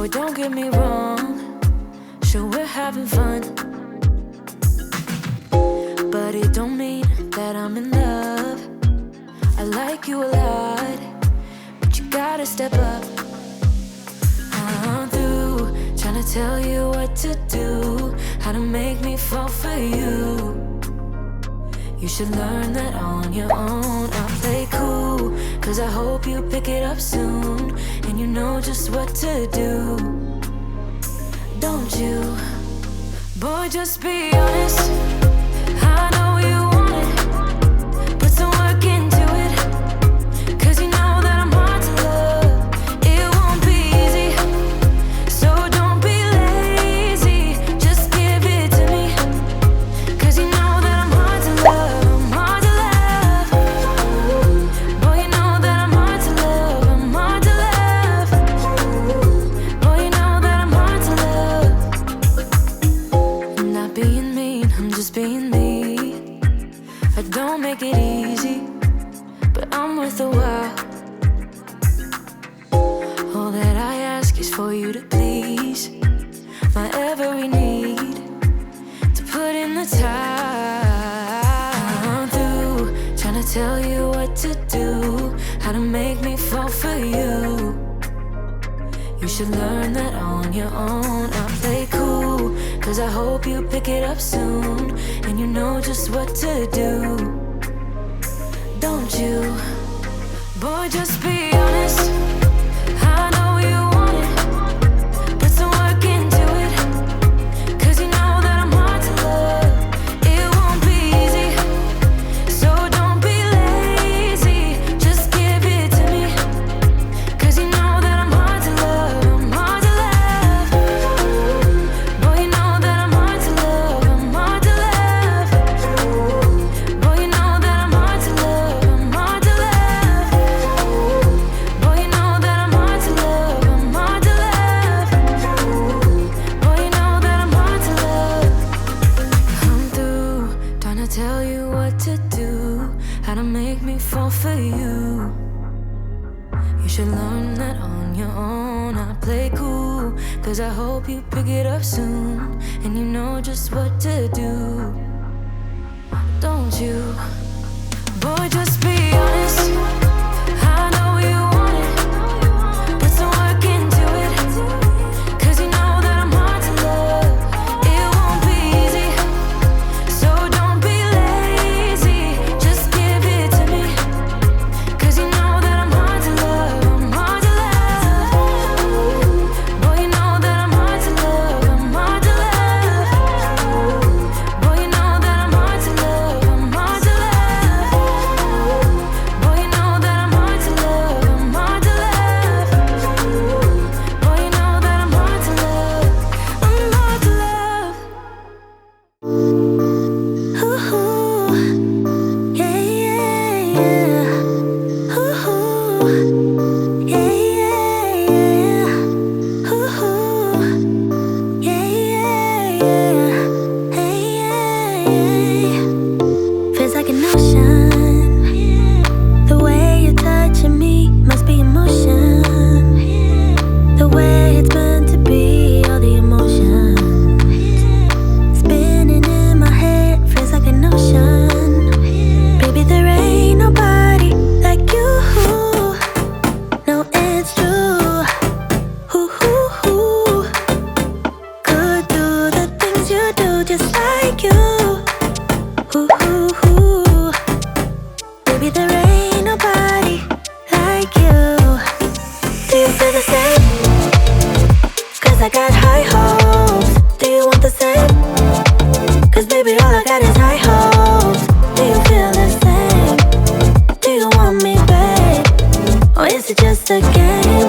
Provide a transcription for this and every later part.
Boy, don't get me wrong, sure we're having fun, but it don't mean that I'm in love. I like you a lot, but you gotta step up. I'm through trying to tell you what to do, how to make me fall for you. You should learn that on your own. I play cool, cause I hope you pick it up soon, and you know just what to do, don't you? Boy, just be honest, I know you want it, put some work into it, cause you know that I'm hard to love. It won't be easy, so don't be lazy, just give it to me, cause you know that I'm hard to love. I'm hard to love. Boy, you know that I'm hard to love. I'm hard to love. Boy, you know that I'm hard to love. I'm not being mean, I'm just being me. I don't make it easy, but I'm worth a while. All that I ask is for you to please my every need, to put in the time. I'm through trying to tell you what to do, how to make me fall for you. You should learn that on your own. I play cool, cause I hope you pick it up soon, and you know just what to do, don't you? Boy, just be honest, I know you want it, put some work into it, cause you know that I'm hard to love. It won't be easy, so don't be lazy, just give it to me, cause you know that I'm hard to love. I'm hard to love. Boy, you know that I'm hard to love. I'm hard to love. Boy, you know that I'm hard to love. I'm hard to love. Boy, you know that I'm hard to love. I'm hard to love. Boy, you know that I'm hard to love. I'm through trying to tell you what to do, how to make me fall for you. You should learn that on your own. I play cool, cause I hope you pick it up soon, and you know just what to do, don't you? Boy, just be honest, I know you want it, put some work into it, cause you know that I'm hard to love. It won't be easy, so don't be lazy, just give it to me, cause you know that I'm hard to love. I'm hard to love. Boy, you know that I'm hard to love. I'm hard to love. Boy, you know that I'm hard to love. I'm hard to love. Boy, you know that I'm hard to love. I'm hard to love. Boy, you know that I'm hard to love. I'm hard to love. Ooh, yeah, yeah, yeah. Ooh, yeah, yeah, yeah. Ooh, yeah, yeah, yeah. Hey, yeah, yeah. Feels like an ocean. The way you're touching me must be emotion. The way it's meant to be, all the emotion spinning in my head feels like an ocean. Baby, there ain't nobody like you. No, it's true. Ooh, could do the things you do just like you. Ooh, baby, there ain't nobody like you. Do you feel the same? Cause I got high hopes. Do you want the same? Cause baby, all I got is high hopes. Do you feel the same? Do you want me, babe? Or is it just a game?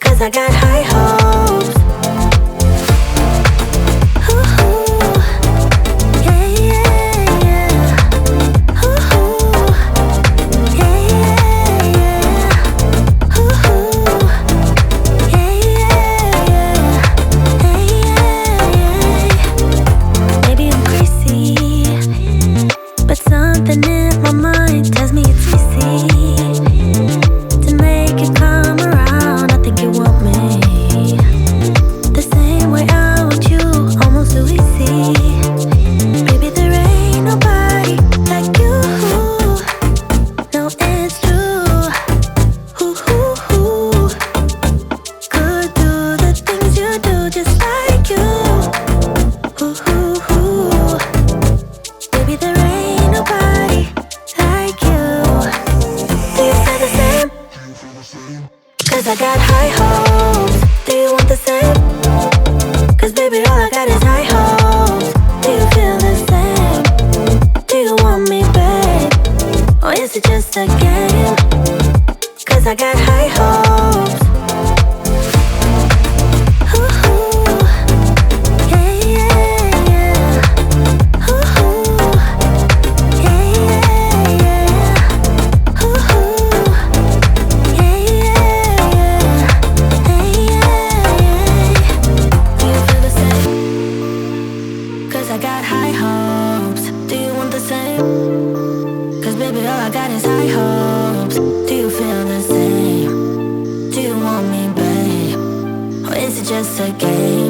Cause I got high hopes. Ooh, yeah, yeah, yeah. Ooh, yeah, yeah, yeah. Ooh, yeah, yeah, yeah. Hey, yeah, yeah. Maybe I'm crazy, but something in my mind tells me it's easy to make you come around. I think you want me. Cause I got high hopes. Do you want the same? Cause baby, all I got is high hopes. Do you feel the same? Do you want me, babe? Or is it just a game? Cause I got high hopes. I got high hopes. Do you want the same? Cause baby, all I got is high hopes. Do you feel the same? Do you want me, babe? Or is it just a game?